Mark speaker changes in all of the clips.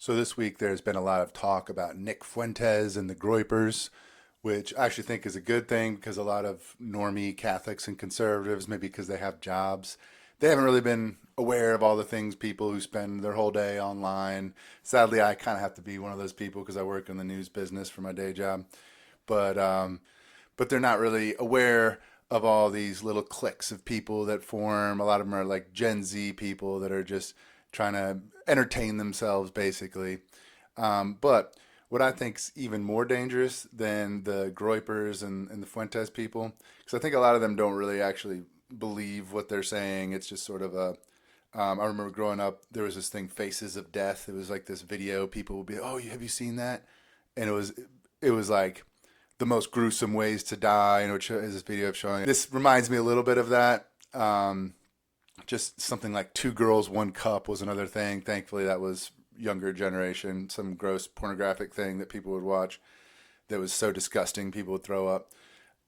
Speaker 1: So this week there's been a lot of talk about Nick Fuentes and the Groypers, which I actually think is a good thing because a lot of normie Catholics and conservatives, maybe because they have jobs, they haven't really been aware of all the things people who spend their whole day online. Sadly, I kind of have to be one of those people because I work in the news business for my day job. But but they're not really aware of all these little cliques of people that form. A lot of them are like Gen Z people that are just trying to entertain themselves, basically. But what I think's even more dangerous than the Groypers and the Fuentes people, because I think a lot of them don't really actually believe what they're saying. It's just sort of a. I remember growing up, there was this thing, Faces of Death. It was like this video. People would be, "Oh, have you seen that?" And it was like the most gruesome ways to die. And it is this video of showing. This reminds me a little bit of that. Just something like Two Girls, One Cup was another thing. Thankfully, that was younger generation. Some gross pornographic thing that people would watch that was so disgusting people would throw up.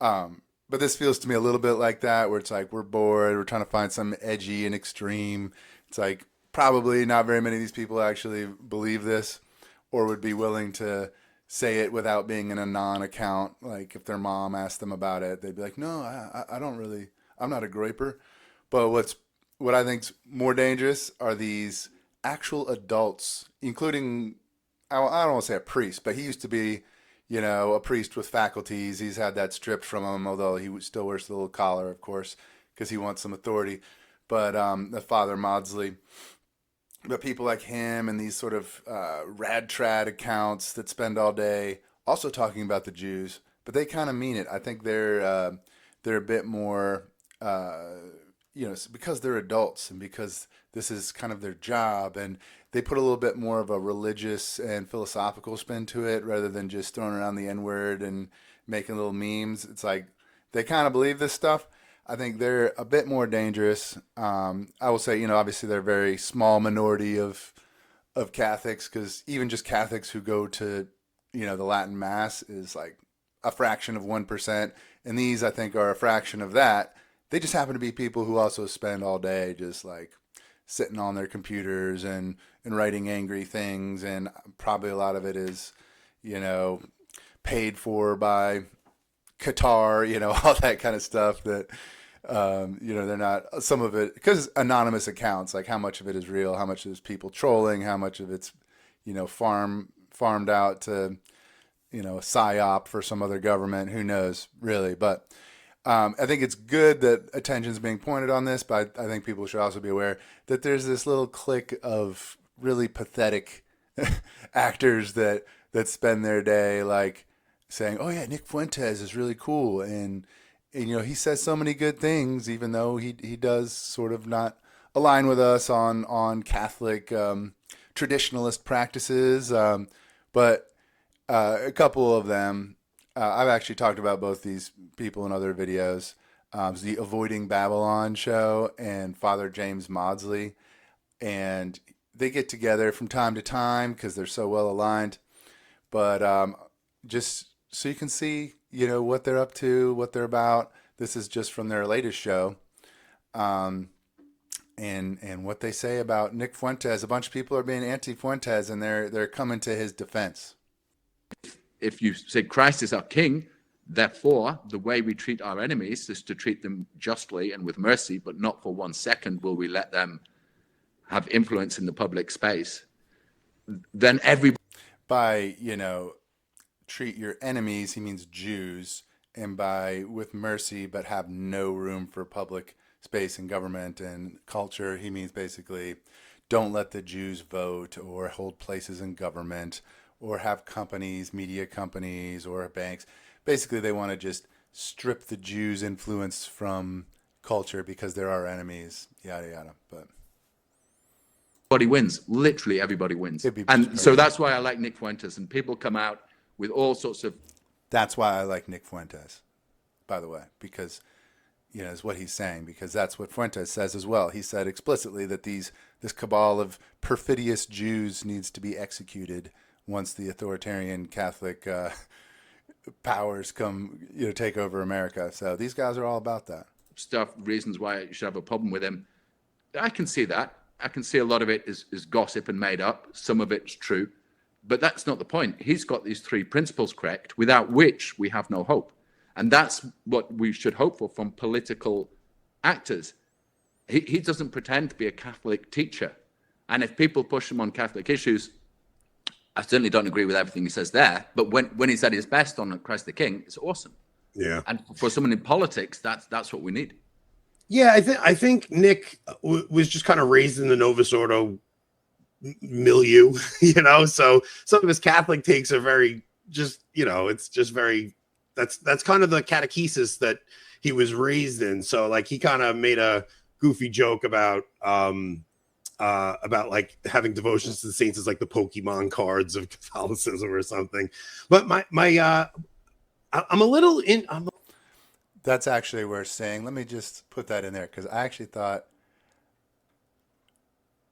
Speaker 1: But this feels to me a little bit like that, where it's like we're bored, we're trying to find some edgy and extreme. It's like probably not very many of these people actually believe this or would be willing to say it without being in a non-account. Like if their mom asked them about it, they'd be like, "No, I don't really. I'm not a groyper." But what I think's more dangerous are these actual adults, including I don't want to say a priest, but he used to be, a priest with faculties. He's had that stripped from him, although still wears the little collar, of course, because he wants some authority. But the Father Modsley, but people like him and these sort of rad trad accounts that spend all day also talking about the Jews, but they kind of mean it. I think they're a bit more. Because they're adults and because this is kind of their job, and they put a little bit more of a religious and philosophical spin to it rather than just throwing around the N word and making little memes. It's like they kind of believe this stuff. I think they're a bit more dangerous. I will say, obviously they're a very small minority of Catholics, because even just Catholics who go to, the Latin Mass is like a fraction of 1%. And these, I think, are a fraction of that. They just happen to be people who also spend all day just like sitting on their computers and writing angry things. And probably a lot of it is, you know, paid for by Qatar, all that kind of stuff that, they're not, some of it, because anonymous accounts, like how much of it is real, how much is people trolling, how much of it's, farmed out to, a psyop for some other government, who knows really. But I think it's good that attention is being pointed on this, but I think people should also be aware that there's this little clique of really pathetic actors that spend their day like saying, "Oh yeah, Nick Fuentes is really cool," and he says so many good things, even though he does sort of not align with us on Catholic traditionalist practices, but a couple of them. I've actually talked about both these people in other videos. The Avoiding Babylon show and Father James Modsley. And they get together from time to time because they're so well aligned. But just so you can see, what they're up to, what they're about. This is just from their latest show. And what they say about Nick Fuentes. A bunch of people are being anti-Fuentes, and they're coming to his defense.
Speaker 2: If you say Christ is our king, therefore the way we treat our enemies is to treat them justly and with mercy, but not for 1 second will we let them have influence in the public space. Then everybody,
Speaker 1: by treat your enemies, he means Jews, and by with mercy but have no room for public space and government and culture, he means basically don't let the Jews vote or hold places in government or have companies, media companies, or banks. Basically, they want to just strip the Jews' influence from culture because they're our enemies, yada, yada. But
Speaker 2: everybody wins. Literally everybody wins. And so that's why I like Nick Fuentes. And people come out with all sorts of...
Speaker 1: That's why I like Nick Fuentes, by the way, because, is what he's saying, because that's what Fuentes says as well. He said explicitly that this cabal of perfidious Jews needs to be executed once the authoritarian Catholic powers come, take over America. So these guys are all about that
Speaker 2: stuff, reasons why you should have a problem with him. I can see that. I can see a lot of it is gossip and made up. Some of it's true, but that's not the point. He's got these three principles correct, without which we have no hope. And that's what we should hope for from political actors. He doesn't pretend to be a Catholic teacher. And if people push him on Catholic issues, I certainly don't agree with everything he says there. But when he's at his best on Christ the King, it's awesome.
Speaker 3: Yeah.
Speaker 2: And for someone in politics, that's what we need.
Speaker 3: Yeah, I think Nick was just kind of raised in the Novus Ordo milieu, you know. So some of his Catholic takes are very just, you know, it's just very that's kind of the catechesis that he was raised in. So like he kind of made a goofy joke about like having devotions to the saints as like the Pokemon cards of Catholicism or something. But I'm a little in.
Speaker 1: That's actually worth saying. Let me just put that in there because I actually thought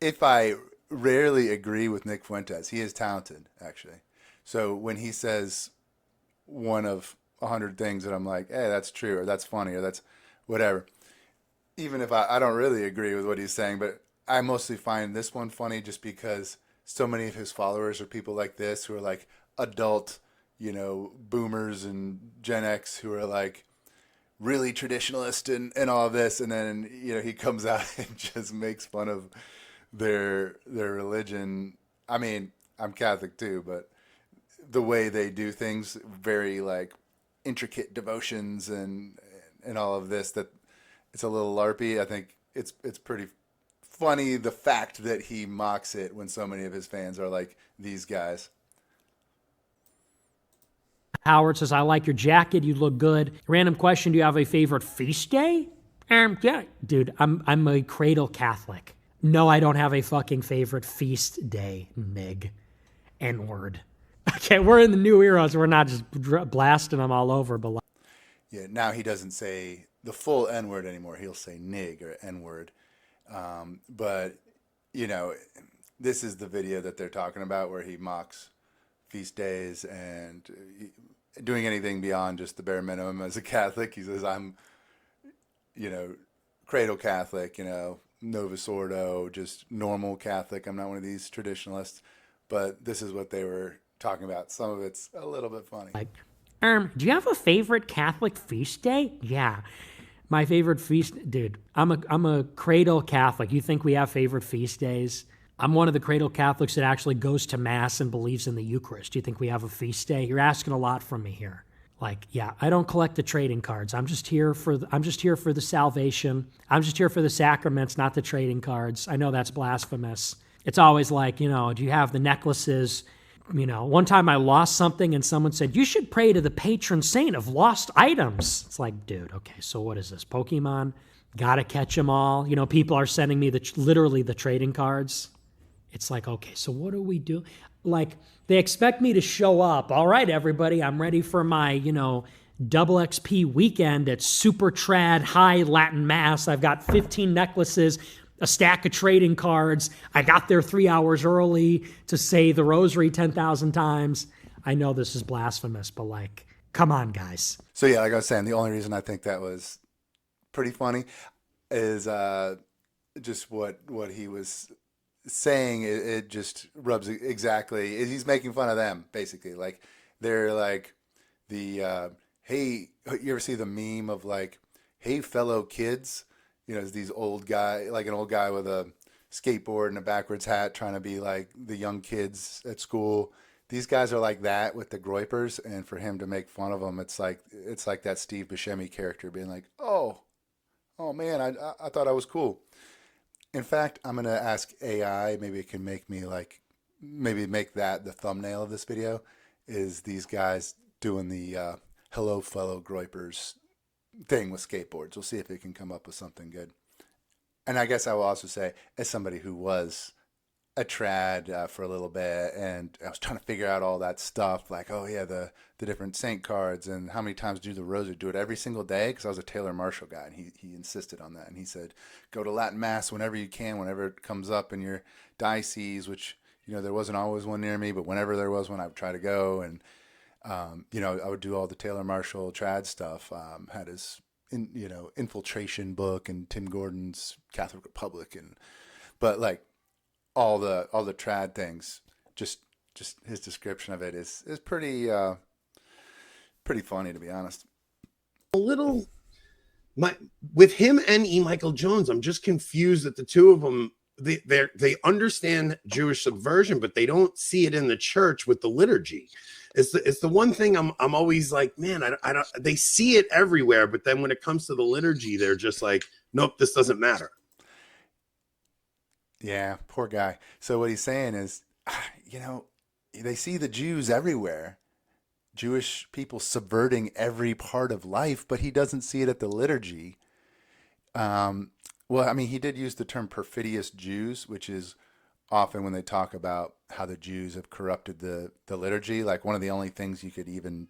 Speaker 1: if I rarely agree with Nick Fuentes, he is talented, actually. So when he says one of 100 things that I'm like, hey, that's true, or that's funny, or that's whatever, even if I don't really agree with what he's saying, but I mostly find this one funny just because so many of his followers are people like this who are like adult, you know, boomers and Gen X who are like, really traditionalist and all of this, and then you know he comes out and just makes fun of their religion. I mean, I'm Catholic too, but the way they do things, very like intricate devotions and all of this, that it's a little LARPy. I think it's pretty funny the fact that he mocks it when so many of his fans are like these guys.
Speaker 4: Howard says, I like your jacket. You look good. Random question. Do you have a favorite feast day? Yeah. Dude, I'm a cradle Catholic. No, I don't have a fucking favorite feast day, Nig. N-word. Okay, we're in the new era, so we're not just blasting them all over. But
Speaker 1: yeah, now he doesn't say the full N-word anymore. He'll say nig or N-word. But, you know, this is the video that they're talking about where he mocks feast days and doing anything beyond just the bare minimum as a Catholic. He says, I'm, you know, cradle Catholic, you know, Novus Ordo, just normal Catholic. I'm not one of these traditionalists. But this is what they were talking about. Some of it's a little bit funny.
Speaker 4: like, do you have a favorite Catholic feast day? Yeah. My favorite feast, dude, I'm a cradle Catholic. You think we have favorite feast days? I'm one of the cradle Catholics that actually goes to mass and believes in the Eucharist. Do you think we have a feast day? You're asking a lot from me here. Like, yeah, I don't collect the trading cards. I'm just here for the salvation. I'm just here for the sacraments, not the trading cards. I know that's blasphemous. It's always like, you know, do you have the necklaces? You know, one time I lost something and someone said, you should pray to the patron saint of lost items. It's like, dude, okay, so what is this, Pokemon? Gotta catch them all. You know, people are sending me literally the trading cards. It's like, okay, so what do we do? Like, they expect me to show up. All right, everybody, I'm ready for my, you know, double XP weekend at Super Trad High Latin Mass. I've got 15 necklaces, a stack of trading cards. I got there 3 hours early to say the rosary 10,000 times. I know this is blasphemous, but like, come on, guys.
Speaker 1: So yeah, like I was saying, the only reason I think that was pretty funny is just what he was saying. It just rubs exactly. He's making fun of them, basically. Like they're like the hey, you ever see the meme of like, hey, fellow kids? You know, it's these old guy, like an old guy with a skateboard and a backwards hat trying to be like the young kids at school. These guys are like that with the Groypers, and for him to make fun of them, it's like that Steve Buscemi character being like, oh man, I thought I was cool. In fact, I'm gonna ask AI. Maybe it can make me like, maybe make that the thumbnail of this video. Is these guys doing the hello fellow Groypers thing with skateboards. We'll see if it can come up with something good. And I guess I will also say, as somebody who was a trad for a little bit, and I was trying to figure out all that stuff, like, oh yeah, the different saint cards, and how many times do the rosary, do it every single day? Because I was a Taylor Marshall guy, and he insisted on that, and he said, go to Latin Mass whenever you can, whenever it comes up in your diocese, which, you know, there wasn't always one near me, but whenever there was one, I would try to go. And you know, I would do all the Taylor Marshall trad stuff. Had his, infiltration book and Tim Gordon's Catholic Republic, but like all the trad things, just his description of it is pretty funny, to be honest.
Speaker 3: A little my with him and E. Michael Jones, I'm just confused that the two of them they understand Jewish subversion, but they don't see it in the church with the liturgy. It's the one thing I'm always like, man, I don't. They see it everywhere, but then when it comes to the liturgy, they're just like, nope, this doesn't matter.
Speaker 1: Yeah, poor guy. So what he's saying is, they see the Jews everywhere, Jewish people subverting every part of life, but he doesn't see it at the liturgy. Well, I mean, he did use the term perfidious Jews, which is often when they talk about how the Jews have corrupted the liturgy. Like one of the only things you could even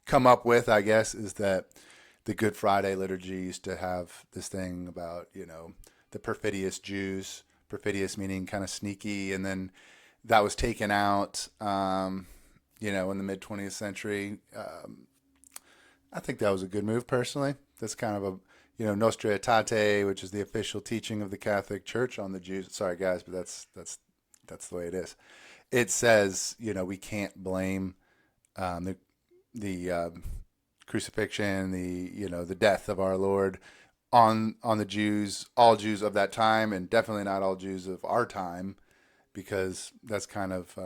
Speaker 1: come up with, I guess, is that the Good Friday liturgy used to have this thing about, the perfidious Jews, perfidious meaning kind of sneaky. And then that was taken out, in the mid 20th century. I think that was a good move personally. That's kind of a, Nostra Aetate, which is the official teaching of the Catholic Church on the Jews. Sorry guys, but that's the way it is. It says, we can't blame the crucifixion, the death of our Lord on the Jews, all Jews of that time, and definitely not all Jews of our time, because that's kind of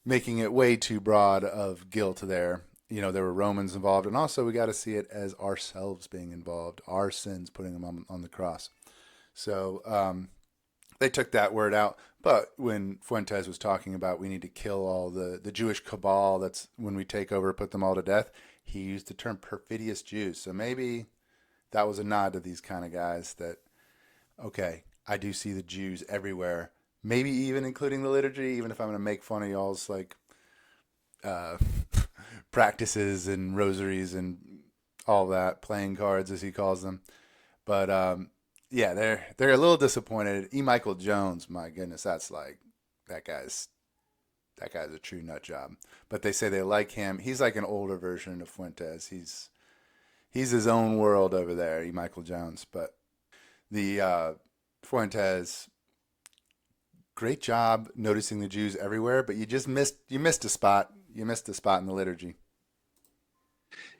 Speaker 1: making it way too broad of guilt there. There were Romans involved, and also we got to see it as ourselves being involved, our sins, putting them on the cross. So they took that word out. But when Fuentes was talking about we need to kill all the Jewish cabal, that's when we take over, put them all to death, he used the term perfidious Jews. So maybe that was a nod to these kind of guys that, okay, I do see the Jews everywhere, maybe even including the liturgy, even if I'm going to make fun of y'all's like practices and rosaries and all that, playing cards as he calls them. But yeah, they're a little disappointed. E. Michael Jones, my goodness, that's like that guy's a true nut job. But they say they like him. He's like an older version of Fuentes. He's his own world over there, E. Michael Jones. But the Fuentes, great job noticing the Jews everywhere, but you missed a spot. You missed a spot in the liturgy.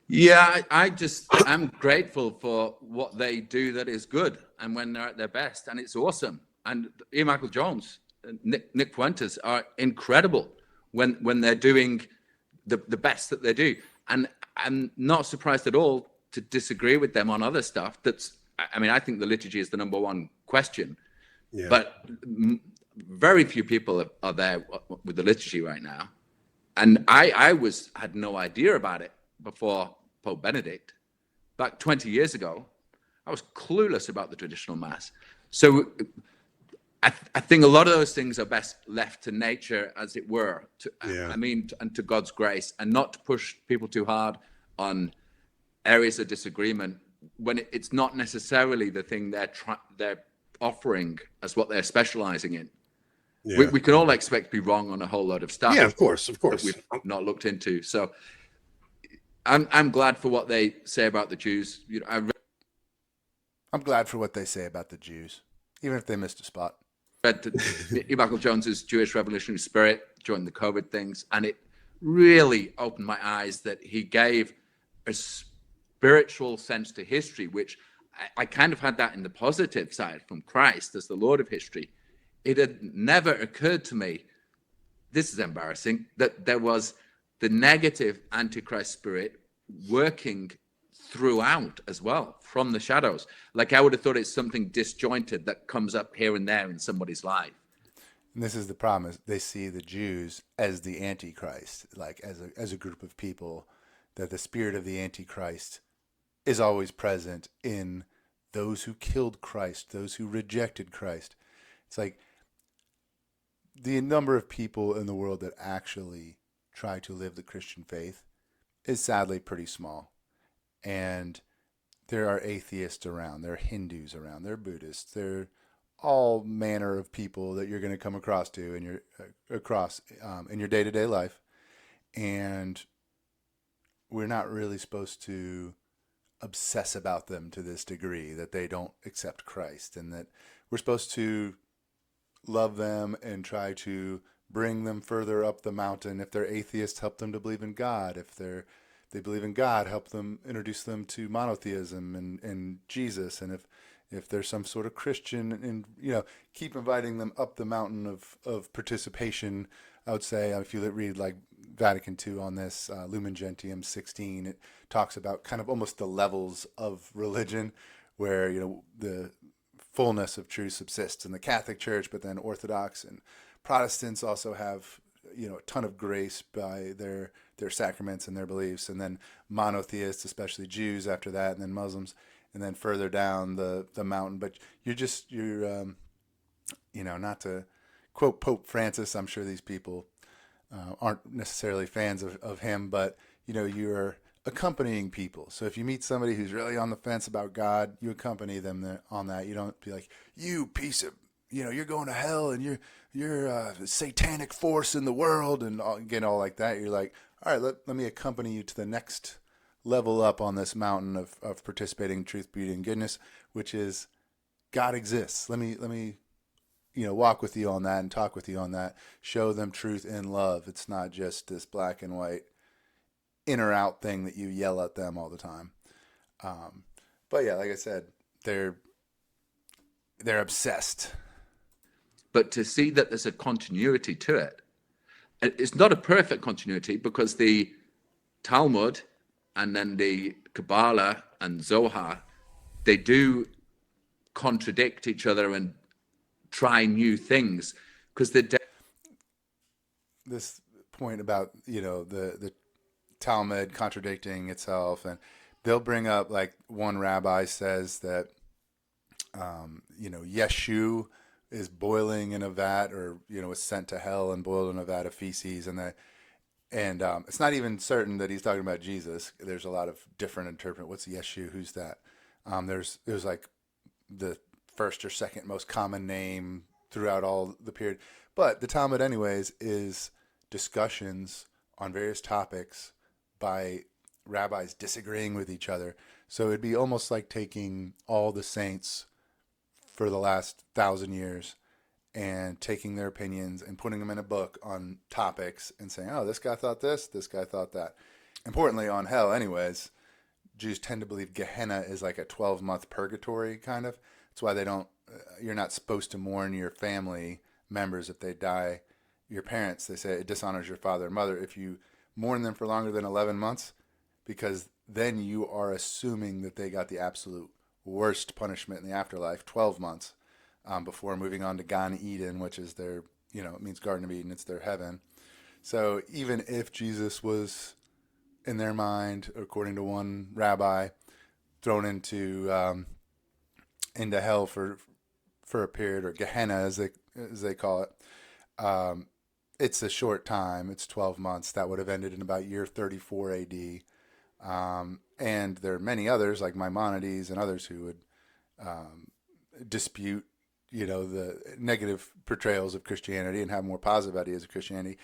Speaker 2: Yeah, I'm grateful for what they do that is good, and when they're at their best, and it's awesome. And E. Michael Jones, Nick Fuentes are incredible when they're doing the best that they do. And I'm not surprised at all to disagree with them on other stuff. I think the liturgy is the number one question,
Speaker 3: Yeah.
Speaker 2: but very few people are there with the liturgy right now. And I had no idea about it before Pope Benedict. Back 20 years ago, I was clueless about the traditional mass. So I think a lot of those things are best left to nature, as it were, and to God's grace, and not to push people too hard on areas of disagreement when it's not necessarily the thing they're offering as what they're specializing in.
Speaker 3: Yeah.
Speaker 2: We can all expect to be wrong on a whole lot of stuff.
Speaker 3: Yeah, of course.
Speaker 2: That we've not looked into. So I'm glad for what they say about the Jews.
Speaker 1: I'm glad for what they say about the Jews, even if they missed a spot.
Speaker 2: Read E. Michael Jones's Jewish Revolutionary Spirit during the COVID things, and it really opened my eyes that he gave a spiritual sense to history, which I kind of had that in the positive side from Christ as the Lord of history. It had never occurred to me, this is embarrassing, that there was the negative Antichrist spirit working throughout as well from the shadows. Like I would have thought it's something disjointed that comes up here and there in somebody's life.
Speaker 1: And this is the problem: is they see the Jews as the Antichrist, like as a group of people, that the spirit of the Antichrist is always present in those who killed Christ, those who rejected Christ. It's like the number of people in the world that actually try to live the Christian faith is sadly pretty small. And there are atheists around, there are Hindus around, there are Buddhists, there are all manner of people that you're going to come across in your day-to-day life. And we're not really supposed to obsess about them to this degree that they don't accept Christ, and that we're supposed to love them and try to bring them further up the mountain. If they're atheists, help them to believe in God. If they believe in God, help them, introduce them to monotheism and Jesus. And if there's some sort of Christian, and keep inviting them up the mountain of participation. I would say, if you read like Vatican II on this, Lumen Gentium 16, it talks about kind of almost the levels of religion, where the fullness of truth subsists in the Catholic Church, but then Orthodox and Protestants also have a ton of grace by their sacraments and their beliefs, and then monotheists, especially Jews, after that, and then Muslims, and then further down the mountain. But you're not to quote Pope Francis, I'm sure these people aren't necessarily fans of him, but you're accompanying people. So if you meet somebody who's really on the fence about God, you accompany them on that. You don't be like, you piece of, you're going to hell and you're a satanic force in the world, and all like that. You're like, all right, let me accompany you to the next level up on this mountain of participating in truth, beauty, and goodness, which is God exists. Let me walk with you on that and talk with you on that. Show them truth in love. It's not just this black and white in or out thing that you yell at them all the time. But yeah, like I said, they're obsessed.
Speaker 2: But to see that there's a continuity to it, it's not a perfect continuity, because the Talmud and then the Kabbalah and Zohar, they do contradict each other and try new things, because
Speaker 1: this point about the Talmud contradicting itself, and they'll bring up, like, one rabbi says that Yeshu is boiling in a vat, or was sent to hell and boiled in a vat of feces, and it's not even certain that he's talking about Jesus. There's a lot of different interpretation. What's Yeshu? Who's that? There's like the first or second most common name throughout all the period. But the Talmud, anyways, is discussions on various topics by rabbis disagreeing with each other. So it'd be almost like taking all the saints for the last 1,000 years and taking their opinions and putting them in a book on topics and saying, oh, this guy thought this guy thought that. Importantly, on hell, anyways, Jews tend to believe Gehenna is like a 12-month purgatory, kind of. That's why you're not supposed to mourn your family members if they die. Your parents, they say, it dishonors your father and mother if you mourn them for longer than 11 months, because then you are assuming that they got the absolute worst punishment in the afterlife, 12 months, before moving on to Gan Eden, which is their, it means Garden of Eden, it's their heaven. So even if Jesus was, in their mind, according to one rabbi, thrown into hell for a period, or Gehenna as they call it, it's a short time. It's 12 months. That would have ended in about year 34 AD. And there are many others, like Maimonides and others, who would dispute, the negative portrayals of Christianity and have more positive ideas of Christianity.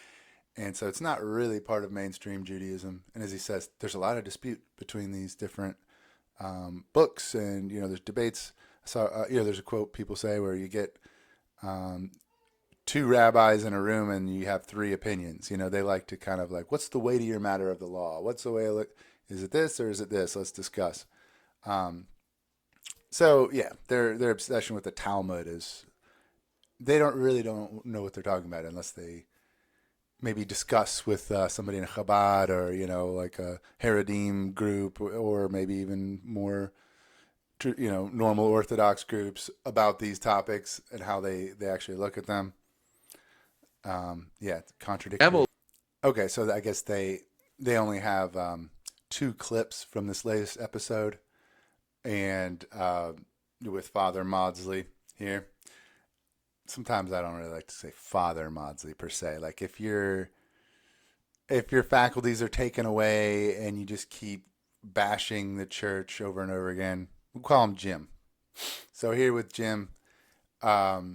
Speaker 1: And so it's not really part of mainstream Judaism. And as he says, there's a lot of dispute between these different books, and there's debates. So there's a quote people say where you get two rabbis in a room and you have three opinions. They like to kind of like, what's the weightier matter of the law? What's the way? Is it this or is it this? Let's discuss. So yeah, their obsession with the Talmud is they don't know what they're talking about unless they maybe discuss with somebody in Chabad, or like a Haredim group, or maybe even more normal Orthodox groups about these topics and how they actually look at them. Contradictory. Okay, so I guess they only have 2 clips from this latest episode, and with Father Modsley here. Sometimes I don't really like to say Father Modsley per se. Like if your faculties are taken away and you just keep bashing the church over and over again, we'll call him Jim. So here with Jim, they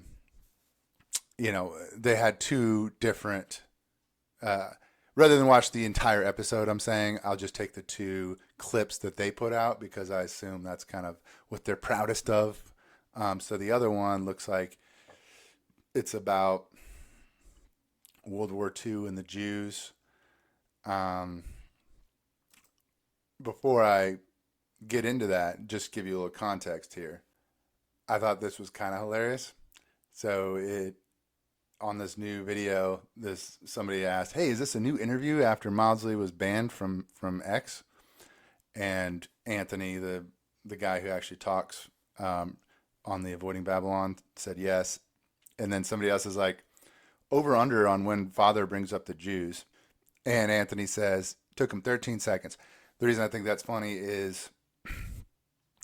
Speaker 1: had 2 different, rather than watch the entire episode, I'm saying I'll just take the 2 clips that they put out, because I assume that's kind of what they're proudest of So the other one looks like it's about World War II and the Jews. Um, Before I get into that, just give you a little context here. I thought this was kind of hilarious. So it on this new video, somebody asked, "Hey, is this a new interview after Modsley was banned from X?" And Anthony, the guy who actually talks on the Avoiding Babylon, said yes. And then somebody else is like, "Over under on when Father brings up the Jews," and Anthony says, "Took him 13 seconds." The reason I think that's funny is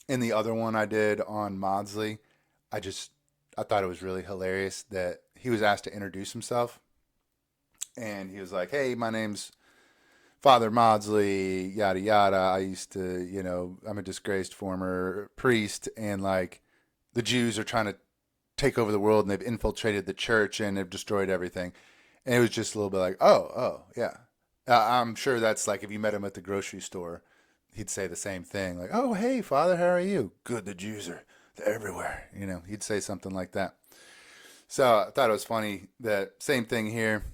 Speaker 1: in the other one I did on Modsley, I thought it was really hilarious that he was asked to introduce himself, and he was like, "Hey, my name's Father Modsley, yada yada. I used to, I'm a disgraced former priest, and like the Jews are trying to take over the world, and they've infiltrated the church, and they've destroyed everything." And it was just a little bit like, oh, yeah. I'm sure that's like if you met him at the grocery store, he'd say the same thing, like, "Oh, hey, Father, how are you?" "Good. The Jews they're everywhere." He'd say something like that. So I thought it was funny that same thing here.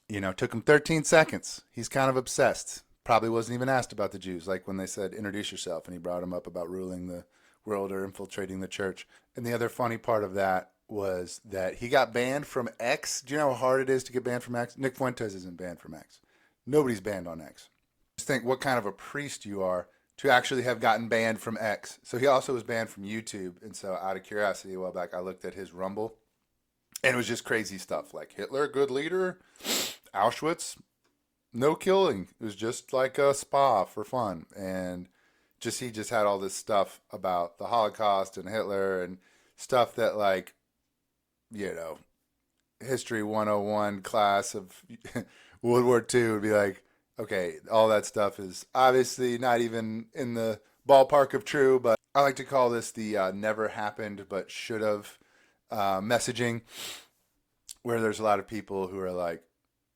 Speaker 1: Took him 13 seconds. He's kind of obsessed. Probably wasn't even asked about the Jews, like when they said, "Introduce yourself," and he brought him up about ruling the world or infiltrating the church. And the other funny part of that was that he got banned from X. Do you know how hard it is to get banned from X? Nick Fuentes isn't banned from X. Nobody's banned on X. Just think what kind of a priest you are to actually have gotten banned from X. So he also was banned from YouTube. And so out of curiosity, a while back, I looked at his Rumble, and it was just crazy stuff like Hitler, good leader, Auschwitz, no killing. It was just like a spa for fun. And he just had all this stuff about the Holocaust and Hitler and stuff that like, history 101 class of World War II would be like, okay, all that stuff is obviously not even in the ballpark of true, but I like to call this the never happened but should have messaging, where there's a lot of people who are like,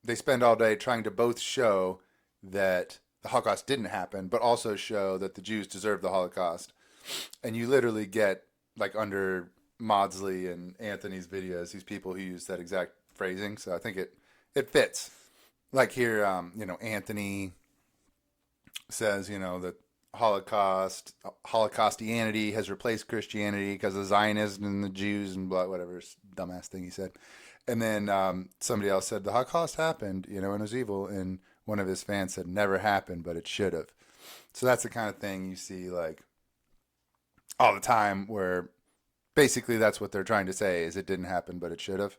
Speaker 1: they spend all day trying to both show that the Holocaust didn't happen, but also show that the Jews deserve the Holocaust. And you literally get, like under Modsley and Anthony's videos, these people who use that exact phrasing. So I think it fits. Like here, Anthony says, that Holocaustianity has replaced Christianity because of Zionism and the Jews and blah, whatever dumbass thing he said. And then somebody else said the Holocaust happened, and it was evil. And one of his fans said never happened, but it should have. So that's the kind of thing you see like all the time, where basically that's what they're trying to say is it didn't happen, but it should have.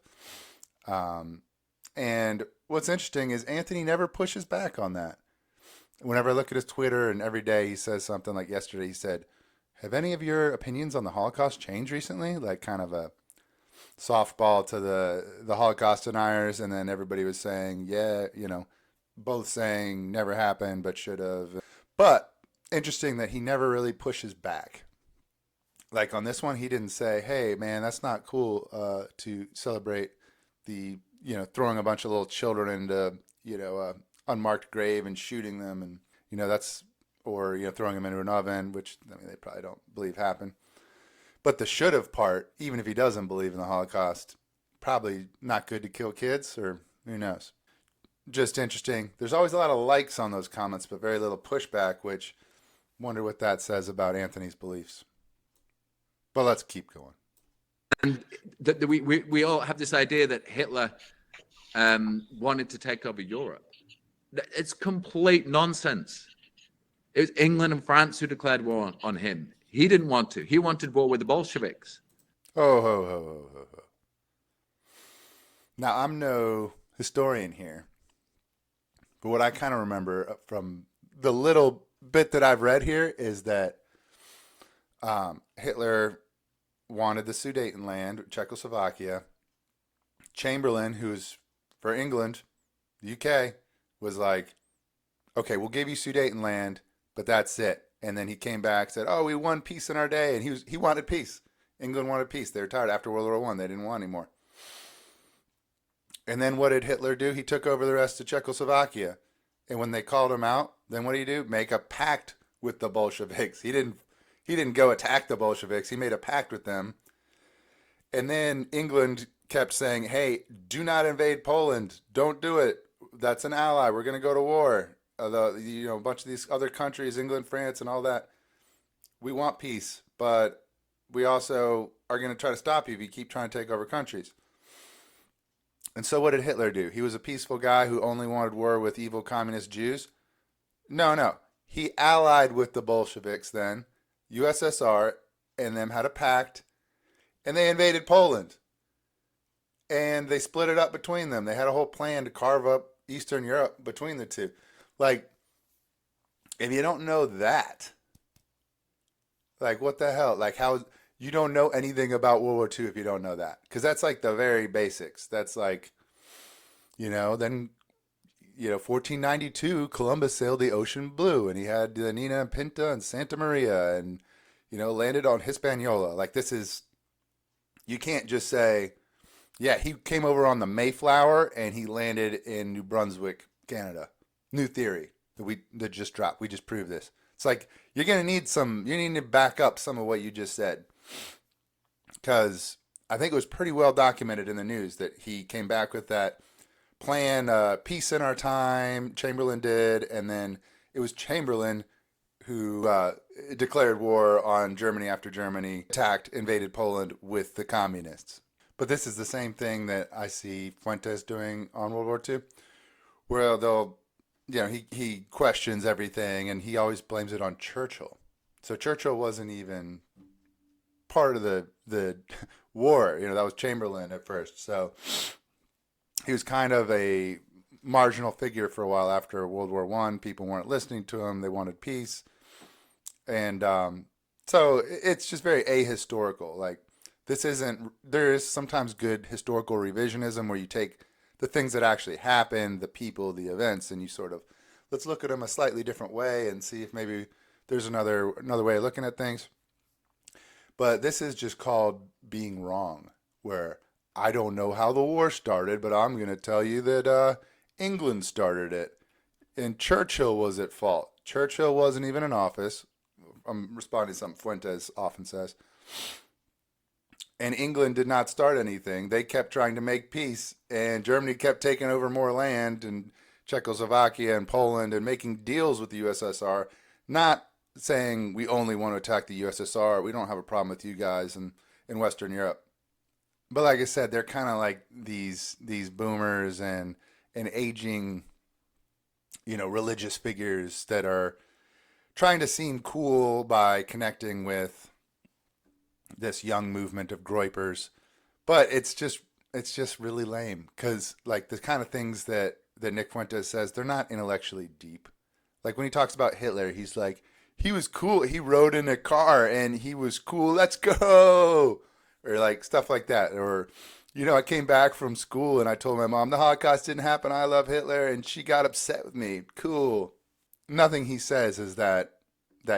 Speaker 1: And what's interesting is Anthony never pushes back on that. Whenever I look at his Twitter, and every day he says something, like yesterday he said, "Have any of your opinions on the Holocaust changed recently?" Like kind of a softball to the Holocaust deniers. And then everybody was saying, yeah, both saying never happened, but should have. But interesting that he never really pushes back. Like on this one, he didn't say, "Hey, man, that's not cool to celebrate the, throwing a bunch of little children into, unmarked grave and shooting them." And, that's, or, throwing them into an oven, which they probably don't believe happened. But the should have part, even if he doesn't believe in the Holocaust, probably not good to kill kids, or who knows. Just interesting. There's always a lot of likes on those comments, but very little pushback, which wonder what that says about Anthony's beliefs. But let's keep going.
Speaker 2: And we all have this idea that Hitler wanted to take over Europe. It's complete nonsense. It was England and France who declared war on him. He didn't want to. He wanted war with the Bolsheviks.
Speaker 1: Oh, ho, ho, ho, ho, ho. Now, I'm no historian here, but what I kind of remember from the little bit that I've read here is that Hitler wanted the Sudetenland, Czechoslovakia. Chamberlain, who's for England, the UK, was like, "Okay, we'll give you Sudetenland, but that's it." And then he came back, said, "Oh, we won peace in our day," and he wanted peace. England wanted peace. They were tired after World War I. They didn't want anymore. And then what did Hitler do? He took over the rest of Czechoslovakia. And when they called him out, then what did he do? Make a pact with the Bolsheviks. He he didn't go attack the Bolsheviks. He made a pact with them. And then England kept saying, hey, do not invade Poland. Don't do it. That's an ally. We're going to go to war. A bunch of these other countries, England, France, and all that, we want peace, but we also are going to try to stop you if you keep trying to take over countries. And so what did Hitler do? He was a peaceful guy who only wanted war with evil communist Jews? No. He allied with the Bolsheviks then, USSR, and them had a pact, and they invaded Poland. And they split it up between them. They had a whole plan to carve up Eastern Europe between the two. Like, if you don't know that, like, what the hell? Like, how you don't know anything about World War II if you don't know that? Because that's like the very basics. That's like, then, 1492, Columbus sailed the ocean blue, and he had the Nina and Pinta and Santa Maria, and, landed on Hispaniola. Like, this is, you can't just say, yeah, he came over on the Mayflower, and he landed in New Brunswick, Canada. New theory that just dropped. We just proved this. It's like you need to back up some of what you just said, because I think it was pretty well documented in the news that he came back with that plan, peace in our time. Chamberlain did, and then it was Chamberlain who declared war on Germany after Germany invaded Poland with the communists. But this is the same thing that I see Fuentes doing on World War II, where he questions everything, and he always blames it on Churchill. So Churchill wasn't even part of the war. That was Chamberlain at first. So he was kind of a marginal figure for a while after World War I. People weren't listening to him. They wanted peace. And so it's just very ahistorical. Like, there is sometimes good historical revisionism where you take the things that actually happened, the people, the events, and you sort of, let's look at them a slightly different way and see if maybe there's another way of looking at things. But this is just called being wrong, where I don't know how the war started, but I'm going to tell you that England started it. And Churchill was at fault. Churchill wasn't even in office. I'm responding to something Fuentes often says. And England did not start anything. They kept trying to make peace, and Germany kept taking over more land, and Czechoslovakia and Poland, and making deals with the USSR, not saying we only want to attack the USSR. We don't have a problem with you guys in Western Europe. But like I said, they're kind of like these boomers and aging, religious figures that are trying to seem cool by connecting with this young movement of Groypers. But it's just really lame, because like the kind of things that Nick Fuentes says, they're not intellectually deep. Like when he talks about Hitler, he's like, he was cool. He rode in a car and he was cool. Let's go. Or like stuff like that. Or, I came back from school and I told my mom the Holocaust didn't happen. I love Hitler. And she got upset with me. Cool. Nothing he says is that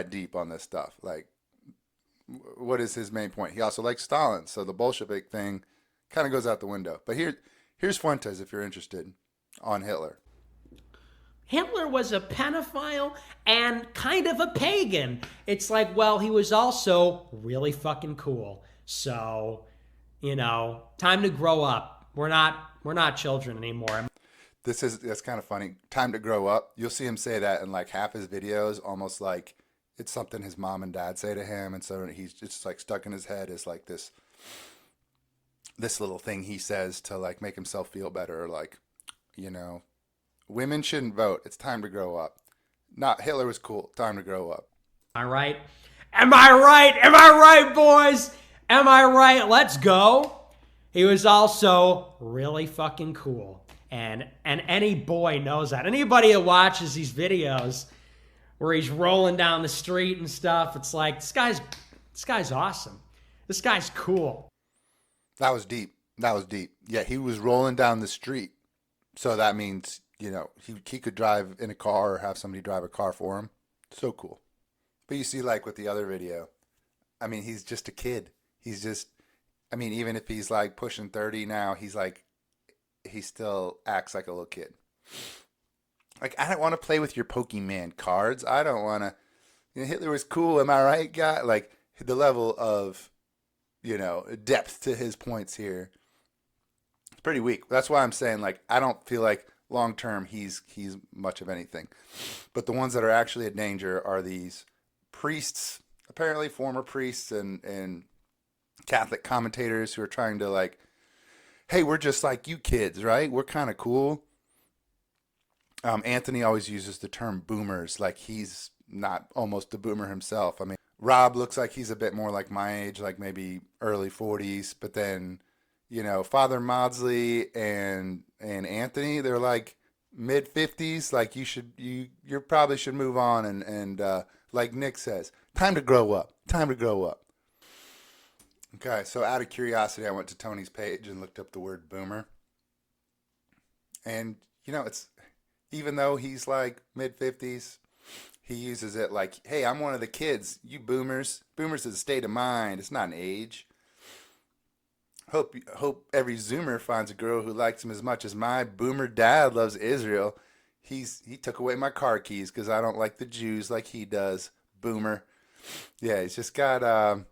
Speaker 1: deep on this stuff. Like, what is his main point? He also likes Stalin. So the Bolshevik thing kind of goes out the window. But here's Fuentes, if you're interested, on Hitler.
Speaker 4: Hitler was a pedophile and kind of a pagan. It's like, well, he was also really fucking cool. So, time to grow up. We're not children anymore.
Speaker 1: That's kind of funny. Time to grow up. You'll see him say that in like half his videos, almost like it's something his mom and dad say to him, and so he's just like stuck in his head as like this little thing he says to like make himself feel better, like, women shouldn't vote. It's time to grow up. Not Hitler was cool. Time to grow up.
Speaker 4: Am I right? Am I right? Am I right, boys? Am I right? Let's go. He was also really fucking cool. And any boy knows that. Anybody that watches these videos where he's rolling down the street and stuff, it's like, this guy's awesome. This guy's cool.
Speaker 1: That was deep. Yeah, he was rolling down the street. So that means, he could drive in a car or have somebody drive a car for him. So cool. But you see, like with the other video, I mean, he's just a kid. Even if he's like pushing 30 now, he still acts like a little kid. Like, I don't want to play with your Pokemon cards. I don't want to Hitler was cool. Am I right, guy? Like the level of, depth to his points here, it's pretty weak. That's why I'm saying, like, I don't feel like long term he's much of anything. But the ones that are actually a danger are these priests, apparently former priests and Catholic commentators who are trying to like, hey, we're just like you kids, right? We're kind of cool. Anthony always uses the term boomers, like he's not almost a boomer himself. I mean, Rob looks like he's a bit more like my age, like maybe early 40s. But then, Father Modsley and Anthony, they're like mid 50s. Like you probably should move on and like Nick says, time to grow up. Time to grow up. Okay, so out of curiosity, I went to Tony's page and looked up the word boomer. And it's even though he's like mid 50s, he uses it like, hey, I'm one of the kids. You boomers. Boomers is a state of mind. It's not an age. Hope every Zoomer finds a girl who likes him as much as my boomer dad loves Israel. He took away my car keys because I don't like the Jews like he does. Boomer. Yeah, he's just got,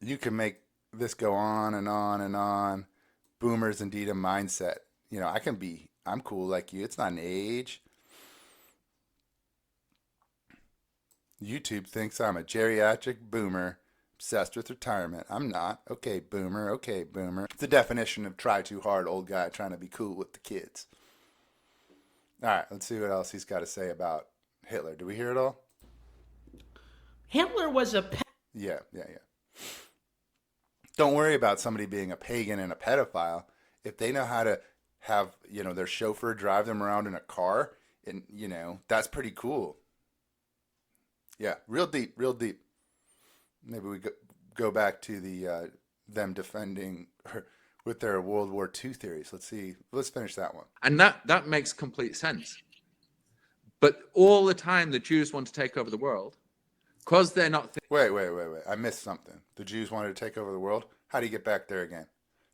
Speaker 1: you can make this go on and on and on. Boomer's indeed a mindset. I'm cool like you. It's not an age. YouTube thinks I'm a geriatric boomer obsessed with retirement. I'm not. Okay, boomer. Okay, boomer. It's the definition of try too hard, old guy trying to be cool with the kids. All right, let's see what else he's got to say about Hitler. Do we hear it all?
Speaker 5: Hitler was a
Speaker 1: Yeah. Don't worry about somebody being a pagan and a pedophile. If they know how to have, their chauffeur drive them around in a car, and, that's pretty cool. Yeah, real deep, real deep. Maybe we go back to the them defending with their World War II theories. Let's see. Let's finish that one.
Speaker 2: And that makes complete sense. But all the time the Jews want to take over the world because they're not...
Speaker 1: Wait. I missed something. The Jews wanted to take over the world? How do you get back there again?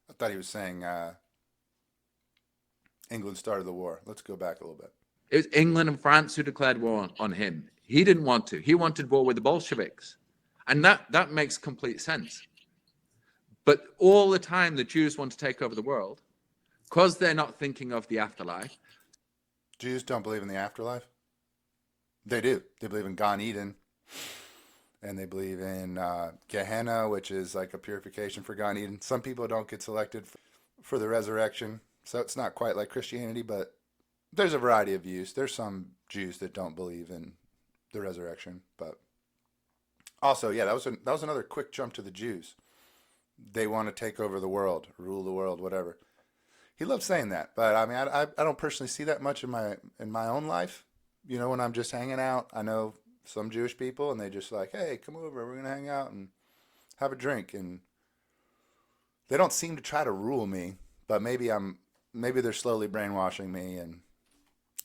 Speaker 1: I thought he was saying England started the war. Let's go back a little bit.
Speaker 2: It was England and France who declared war on him. He didn't want to. He wanted war with the Bolsheviks. And that makes complete sense. But all the time the Jews want to take over the world because they're not thinking of the afterlife.
Speaker 1: Jews don't believe in the afterlife? They do. They believe in Gan Eden. And they believe in Gehenna, which is like a purification for Gan Eden. Some people don't get selected for the resurrection. So it's not quite like Christianity, but there's a variety of views. There's some Jews that don't believe in the resurrection. But also, yeah, that was another quick jump to the Jews. They want to take over the world, rule the world, whatever. He loves saying that, but I mean, I don't personally see that much in my own life. When I'm just hanging out, I know some Jewish people, and they just like, hey, come over, we're gonna hang out and have a drink, and they don't seem to try to rule me. But maybe they're slowly brainwashing me, and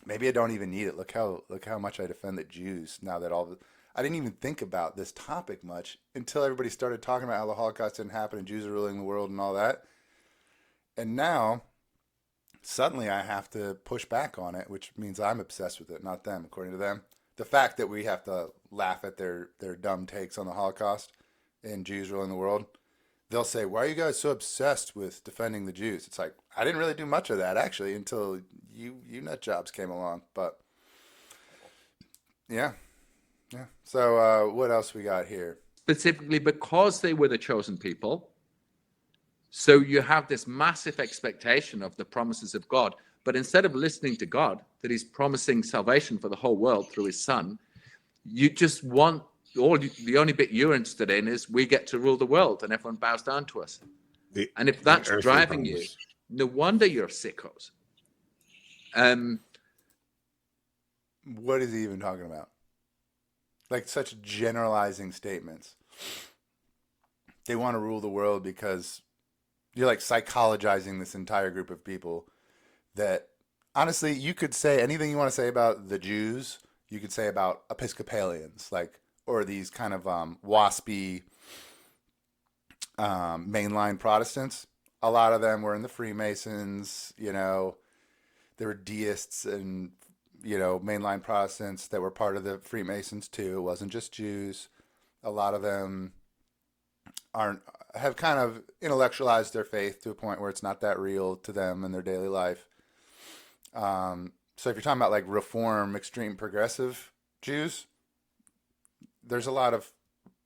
Speaker 1: maybe I don't even need it. Look how much I defend the Jews now that I didn't even think about this topic much until everybody started talking about how the Holocaust didn't happen and Jews are ruling the world and all that. And now, suddenly I have to push back on it, which means I'm obsessed with it, not them, according to them. The fact that we have to laugh at their dumb takes on the Holocaust and Jews ruling the world, they'll say, why are you guys so obsessed with defending the Jews? It's like, I didn't really do much of that, actually, until you nut jobs came along. But, yeah. So what else we got here?
Speaker 2: Specifically because they were the chosen people. So you have this massive expectation of the promises of God. But instead of listening to God, that he's promising salvation for the whole world through his son, you just want, the only bit you're interested in is we get to rule the world and everyone bows down to us. And if that's driving you, no wonder you're sickos.
Speaker 1: What is he even talking about? Like such generalizing statements. They want to rule the world because you're like psychologizing this entire group of people that honestly, you could say anything you want to say about the Jews, you could say about Episcopalians, like, or these kind of waspy mainline Protestants. A lot of them were in the Freemasons, they were deists and mainline Protestants that were part of the Freemasons too. It wasn't just Jews. A lot of them have kind of intellectualized their faith to a point where it's not that real to them in their daily life. So if you're talking about like reform, extreme progressive Jews, there's a lot of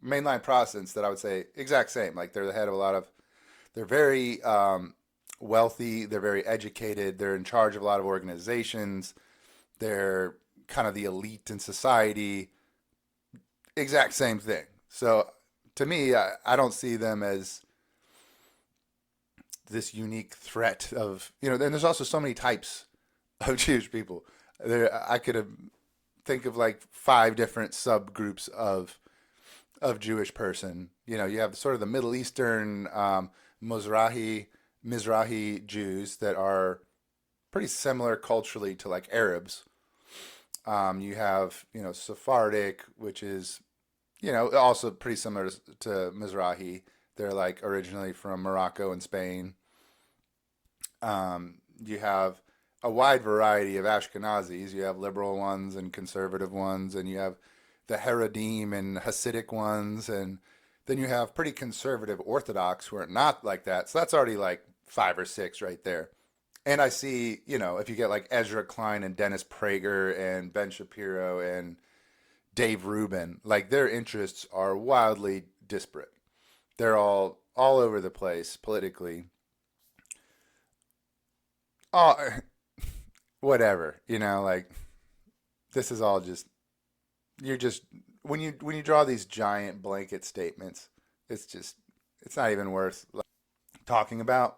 Speaker 1: mainline Protestants that I would say exact same. Like they're the head of a lot of, they're very wealthy, they're very educated, they're in charge of a lot of organizations, they're kind of the elite in society. Exact same thing. So to me, I don't see them as this unique threat of, then there's also so many types of Jewish people. I could have think of like 5 different subgroups of Jewish person. You have sort of the Middle Eastern Mizrahi Jews that are pretty similar culturally to like Arabs. You have Sephardic, which is also pretty similar to Mizrahi. They're like originally from Morocco and Spain. You have a wide variety of Ashkenazis. You have liberal ones and conservative ones, and you have the Haredim and Hasidic ones, and then you have pretty conservative Orthodox who are not like that. So that's already like 5 or 6 right there. And I see, if you get like Ezra Klein and Dennis Prager and Ben Shapiro and Dave Rubin, like their interests are wildly disparate. They're all over the place politically. Whatever, like this is all just, when you draw these giant blanket statements, it's not even worth talking about.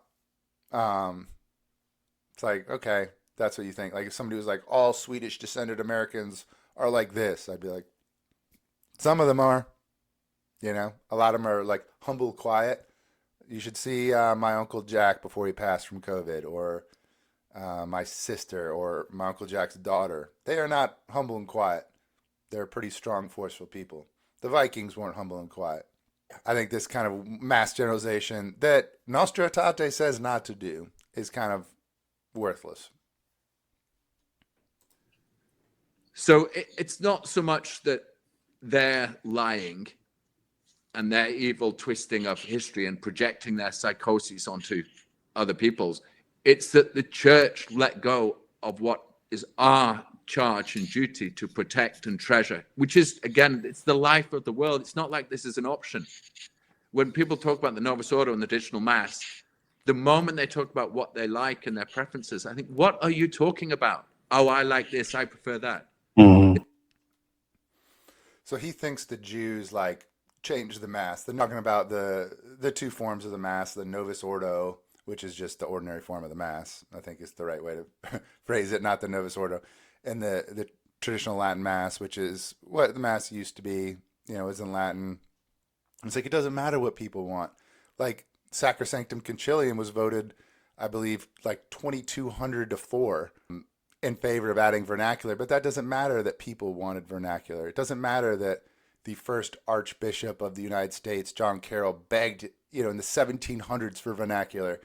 Speaker 1: It's like, okay, that's what you think. Like if somebody was like, all Swedish descended Americans are like this, I'd be like, some of them are, a lot of them are like humble, quiet. You should see my Uncle Jack before he passed from COVID, or my sister, or my Uncle Jack's daughter. They are not humble and quiet. They're pretty strong, forceful people. The Vikings weren't humble and quiet. I think this kind of mass generalization that Nostra Aetate says not to do is kind of worthless.
Speaker 2: So it's not so much that they're lying and their evil twisting of history and projecting their psychoses onto other people's. It's that the church let go of what is our charge and duty to protect and treasure, which is, again, it's the life of the world. It's not like this is an option. When people talk about the Novus Ordo and the traditional mass, the moment they talk about what they like and their preferences, I think, what are you talking about? Oh, I like this, I prefer that.
Speaker 3: Mm-hmm.
Speaker 1: So he thinks the Jews like changed the mass. They're talking about the 2 forms of the mass, the Novus Ordo, which is just the ordinary form of the mass, I think is the right way to phrase it, not the Novus Ordo, and the traditional Latin mass, which is what the mass used to be, is in Latin. It's like, it doesn't matter what people want. Like Sacrosanctum Concilium was voted, I believe, like 2,200 to 4 in favor of adding vernacular, but that doesn't matter that people wanted vernacular. It doesn't matter that the first Archbishop of the United States, John Carroll, begged, in the 1700s for vernacular.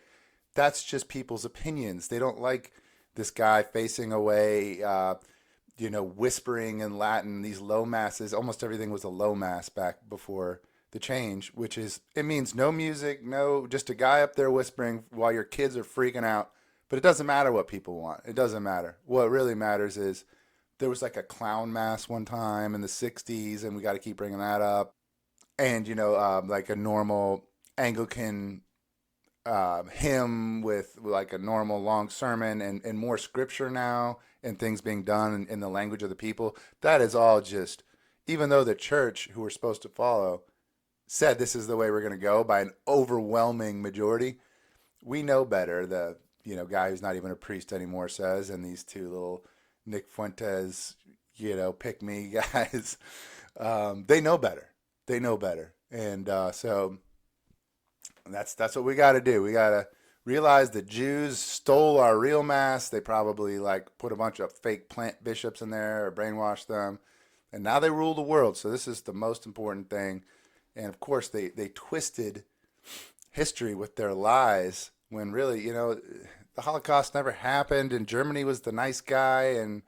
Speaker 1: That's just people's opinions. They don't like this guy facing away, whispering in Latin, these low masses. Almost everything was a low mass back before the change, which is, it means no music, just a guy up there whispering while your kids are freaking out. But it doesn't matter what people want. It doesn't matter. What really matters is there was like a clown mass one time in the 60s, and we got to keep bringing that up. And, like a normal Anglican hymn with like a normal long sermon and more scripture now and things being done in the language of the people. That is all just, even though the church, who we're supposed to follow, said this is the way we're going to go by an overwhelming majority, we know better. The guy who's not even a priest anymore says, and these 2 little Nick Fuentes, pick me guys, they know better. They know better. And so that's what we got to do. We got to realize the Jews stole our real mass. They probably like put a bunch of fake plant bishops in there or brainwashed them. And now they rule the world. So this is the most important thing. And of course, they twisted history with their lies when really, the Holocaust never happened, and Germany was the nice guy, and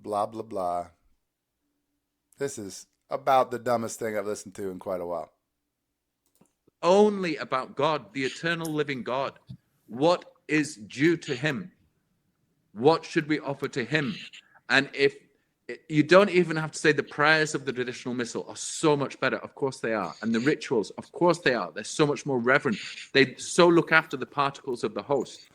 Speaker 1: blah, blah, blah. This is about the dumbest thing I've listened to in quite a while.
Speaker 2: Only about God, the eternal living God. What is due to him? What should we offer to him? And if you don't even have to say the prayers of the traditional missal are so much better. Of course they are. And the rituals, of course they are. They're so much more reverent. They so look after the particles of the host.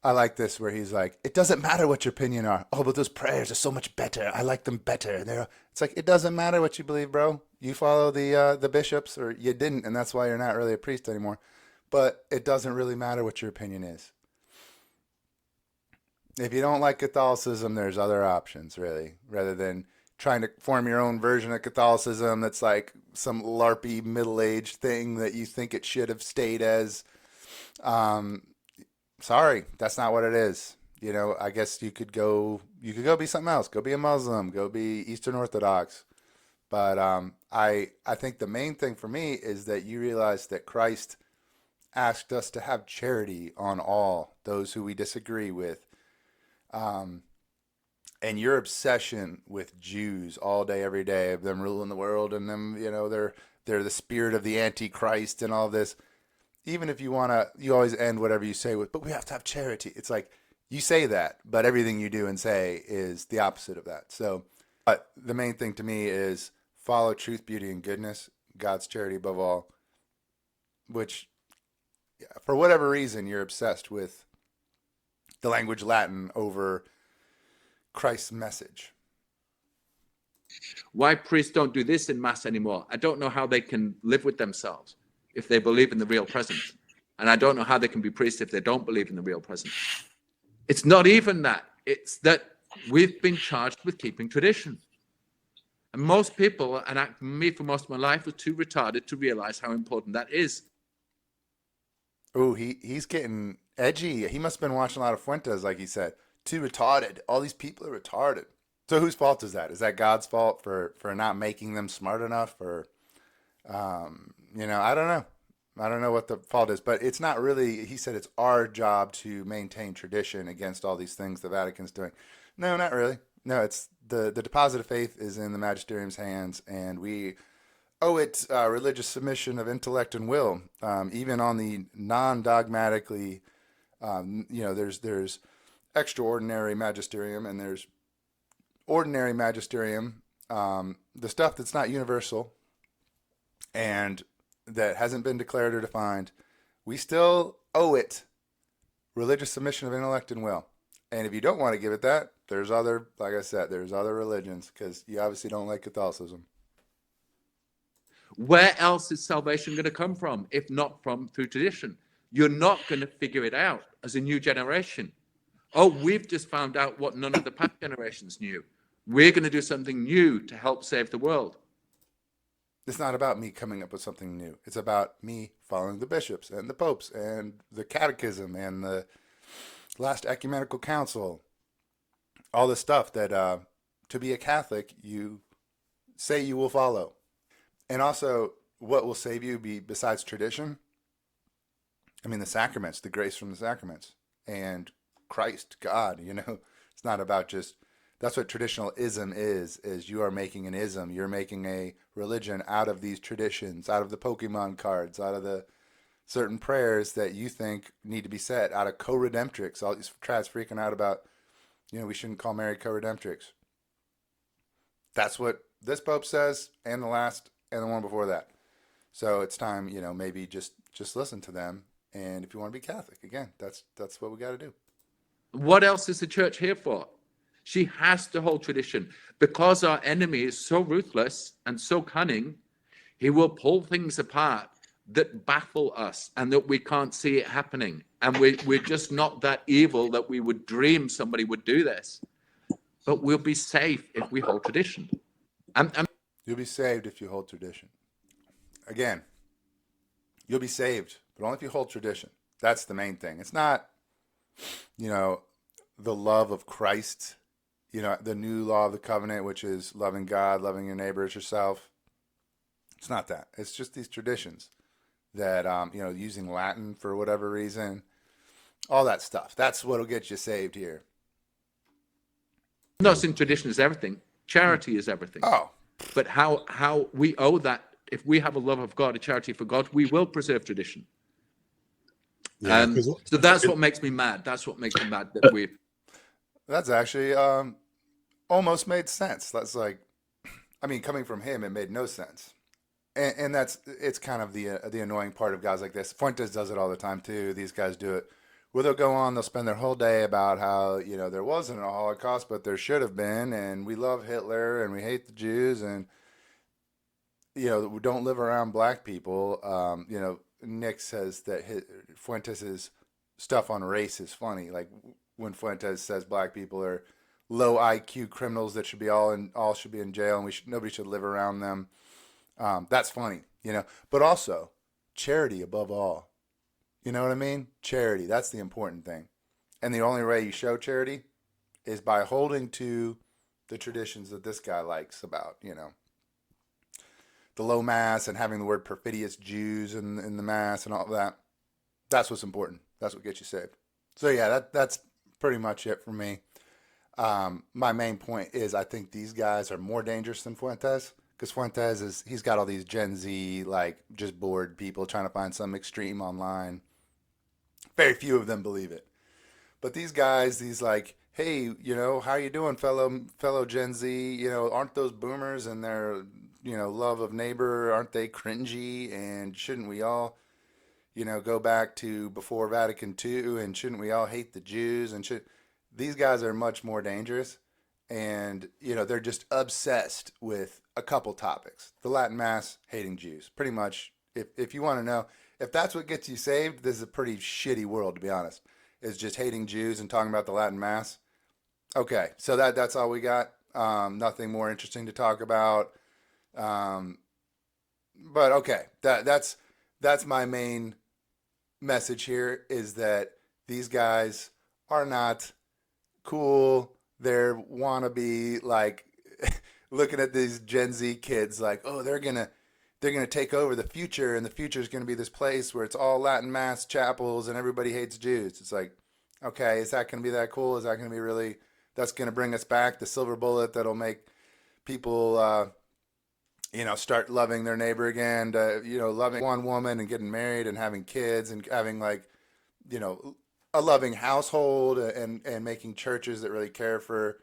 Speaker 1: I like this where he's like, it doesn't matter what your opinion are. Oh, but those prayers are so much better. I like them better. And it's like, it doesn't matter what you believe, bro. You follow the bishops, or you didn't, and that's why you're not really a priest anymore. But it doesn't really matter what your opinion is. If you don't like Catholicism, there's other options, really, rather than trying to form your own version of Catholicism that's like some LARPy middle-aged thing that you think it should have stayed as. Sorry, that's not what it is. You know, I guess you could go be something else. Go be a Muslim. Go be Eastern Orthodox. But I think the main thing for me is that you realize that Christ asked us to have charity on all those who we disagree with. And your obsession with Jews all day, every day, of them ruling the world, and them, you know, they're the spirit of the Antichrist and all this. Even if you always end whatever you say with, but we have to have charity. It's like, you say that, but everything you do and say is the opposite of that. So, but the main thing to me is follow truth, beauty, and goodness, God's charity above all, which, for whatever reason, you're obsessed with the language Latin over Christ's message.
Speaker 2: Why priests don't do this in Mass anymore? I don't know how they can live with themselves if they believe in the real presence. And I don't know how they can be priests if they don't believe in the real presence. It's not even that. It's that we've been charged with keeping tradition. And most people, and me for most of my life, was too retarded to realize how important that is.
Speaker 1: Oh, he's getting edgy. He must have been watching a lot of Fuentes, like he said. Too retarded. All these people are retarded. So whose fault is that? Is that God's fault for not making them smart enough? Or, I don't know. I don't know what the fault is, but it's not really, he said it's our job to maintain tradition against all these things the Vatican's doing. No, not really. No, it's the deposit of faith is in the magisterium's hands, and we owe it religious submission of intellect and will, even on the non-dogmatically, there's extraordinary magisterium and there's ordinary magisterium, the stuff that's not universal and that hasn't been declared or defined. We still owe it religious submission of intellect and will. And if you don't want to give it that, there's other, like I said, there's other religions, because you obviously don't like Catholicism.
Speaker 2: Where else is salvation going to come from, if not through tradition? You're not going to figure it out as a new generation. Oh, we've just found out what none of the past generations knew. We're going to do something new to help save the world.
Speaker 1: It's not about me coming up with something new. It's about me following the bishops and the popes and the catechism and the last ecumenical council. All the stuff that, to be a Catholic, you say you will follow. And also, what will save you besides tradition? I mean, the sacraments, the grace from the sacraments, and Christ, God, It's not about just, that's what traditionalism is you are making an ism. You're making a religion out of these traditions, out of the Pokemon cards, out of the certain prayers that you think need to be said, out of co-redemptrix. All these trads freaking out about, we shouldn't call Mary co-redemptrix. That's what this Pope says, and the last, and the one before that. So it's time, maybe just listen to them. And if you want to be Catholic, again, that's what we got to do.
Speaker 2: What else is the church here for? She has to hold tradition. Because our enemy is so ruthless and so cunning, he will pull things apart that baffle us and that we can't see it happening. And we're just not that evil that we would dream somebody would do this. But we'll be safe if we hold tradition. And
Speaker 1: You'll be saved if you hold tradition. Again, you'll be saved, but only if you hold tradition. That's the main thing. It's not, the love of Christ, the new law of the covenant, which is loving God, loving your neighbor as yourself. It's not that. It's just these traditions that, using Latin for whatever reason, all that stuff. That's what'll get you saved here.
Speaker 2: I'm not saying tradition is everything. Charity is everything.
Speaker 1: Oh,
Speaker 2: But how we owe that, if we have a love of God, a charity for God, we will preserve tradition.
Speaker 3: Yeah,
Speaker 2: So that's what makes me mad. That's what makes me mad that we.
Speaker 1: that's actually almost made sense. That's like, I mean, coming from him, it made no sense. And that's it's kind of the annoying part of guys like this. Fuentes does it all the time too. These guys do it where they'll go on, they'll spend their whole day about how there wasn't a Holocaust, but there should have been, and we love Hitler and we hate the Jews, and we don't live around black people. Nick says that Fuentes's stuff on race is funny. Like when Fuentes says black people are low IQ criminals that should be all should be in jail, and nobody should live around them. That's funny, but also charity above all. You know what I mean? Charity. That's the important thing. And the only way you show charity is by holding to the traditions that this guy likes about, the low mass and having the word perfidious Jews in the mass and all that. That's what's important. That's what gets you saved. So yeah, that's pretty much it for me. My main point is I think these guys are more dangerous than Fuentes. Because Fuentes he's got all these Gen Z, like, just bored people trying to find some extreme online. Very few of them believe it. But these guys, these like, hey, how you doing, fellow Gen Z? Aren't those boomers and their, love of neighbor, aren't they cringy? And shouldn't we all, go back to before Vatican II? And shouldn't we all hate the Jews? And these guys are much more dangerous. And, they're just obsessed with a couple topics. The Latin Mass, hating Jews. Pretty much, if you want to know, if that's what gets you saved, this is a pretty shitty world, to be honest. Is just hating Jews and talking about the Latin Mass. Okay, so that's all we got. Nothing more interesting to talk about. But okay, that's my main message here, is that these guys are not cool. They're wannabe, like, looking at these Gen Z kids like, oh, they're gonna take over the future, and the future is gonna be this place where it's all Latin Mass chapels and everybody hates Jews. It's like, okay, is that gonna be that cool? Is that gonna be really? That's gonna bring us back the silver bullet that'll make people, start loving their neighbor again. Loving one woman and getting married and having kids and having, like, a loving household, and making churches that really care for,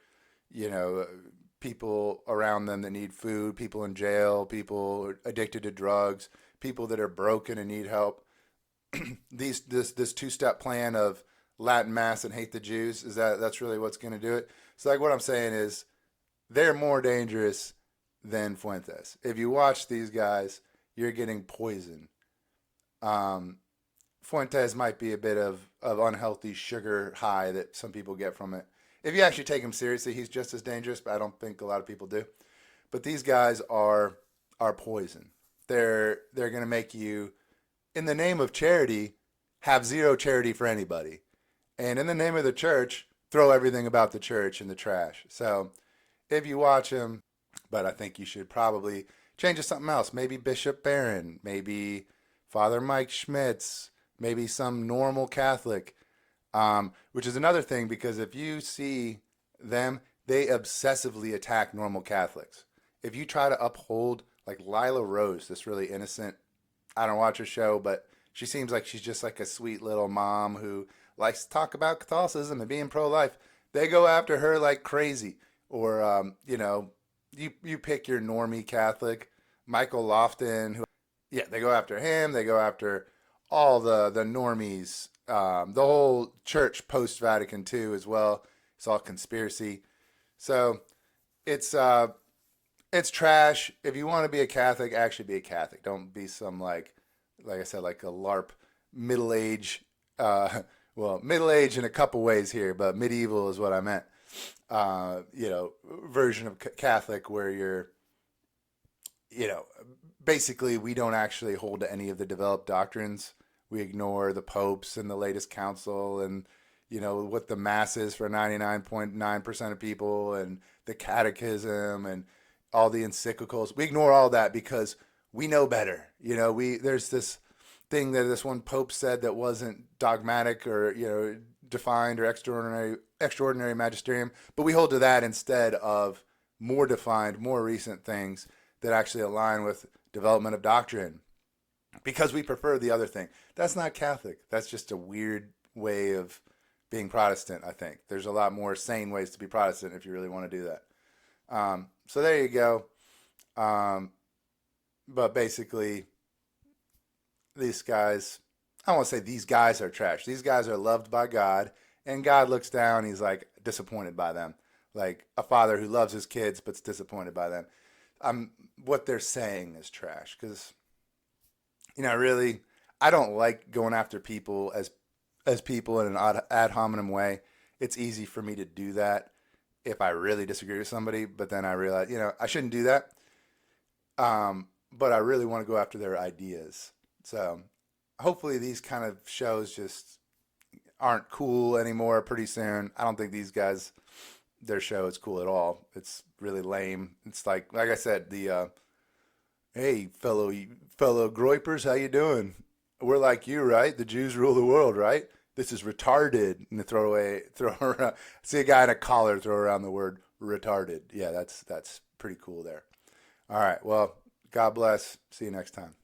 Speaker 1: people around them that need food, people in jail, people addicted to drugs, people that are broken and need help. This two-step plan of Latin Mass and hate the Jews, that's really what's going to do it. So, like, what I'm saying is they're more dangerous than Fuentes. If you watch these guys, you're getting poisoned. Fuentes might be a bit of unhealthy sugar high that some people get from it. If you actually take him seriously, he's just as dangerous, but I don't think a lot of people do. But these guys are poison. They're going to make you, in the name of charity, have zero charity for anybody. And in the name of the church, throw everything about the church in the trash. So if you watch him, but I think you should probably change to something else. Maybe Bishop Barron, maybe Father Mike Schmitz, maybe some normal Catholic, which is another thing, because if you see them, they obsessively attack normal Catholics. If you try to uphold, like Lila Rose, this really innocent, I don't watch her show, but she seems like she's just like a sweet little mom who likes to talk about Catholicism and being pro-life. They go after her like crazy. Or, you pick your normie Catholic, Michael Lofton, they go after him. They go after all the normies, the whole church post Vatican II as well. It's all conspiracy. So it's trash. If you want to be a Catholic, actually be a Catholic. Don't be some like I said, like a LARP middle age. Middle age in a couple ways here, but medieval is what I meant. Version of Catholic where you're, basically we don't actually hold to any of the developed doctrines. We ignore the popes and the latest council and, what the mass is for 99.9% of people and the catechism and all the encyclicals. We ignore all that because we know better. There's this thing that this one pope said that wasn't dogmatic or, defined or extraordinary magisterium, but we hold to that instead of more defined, more recent things that actually align with development of doctrine, because we prefer the other thing. That's not Catholic. That's just a weird way of being Protestant, I think. There's a lot more sane ways to be Protestant if you really want to do that. So there you go. But basically, these guys, I don't want to say these guys are trash. These guys are loved by God, and God looks down. He's like disappointed by them, like a father who loves his kids but's disappointed by them. What they're saying is trash because, really, I don't like going after people as people in an ad hominem way. It's easy for me to do that if I really disagree with somebody, but then I realize, I shouldn't do that. But I really want to go after their ideas. So hopefully these kind of shows just aren't cool anymore pretty soon. I don't think these guys, their show is cool at all. It's really lame. It's like I said, the hey fellow Groypers, how you doing? We're like you, right? The Jews rule the world, right? This is retarded. And throw around. See a guy in a collar throw around the word retarded. Yeah, that's pretty cool there. All right. Well, God bless. See you next time.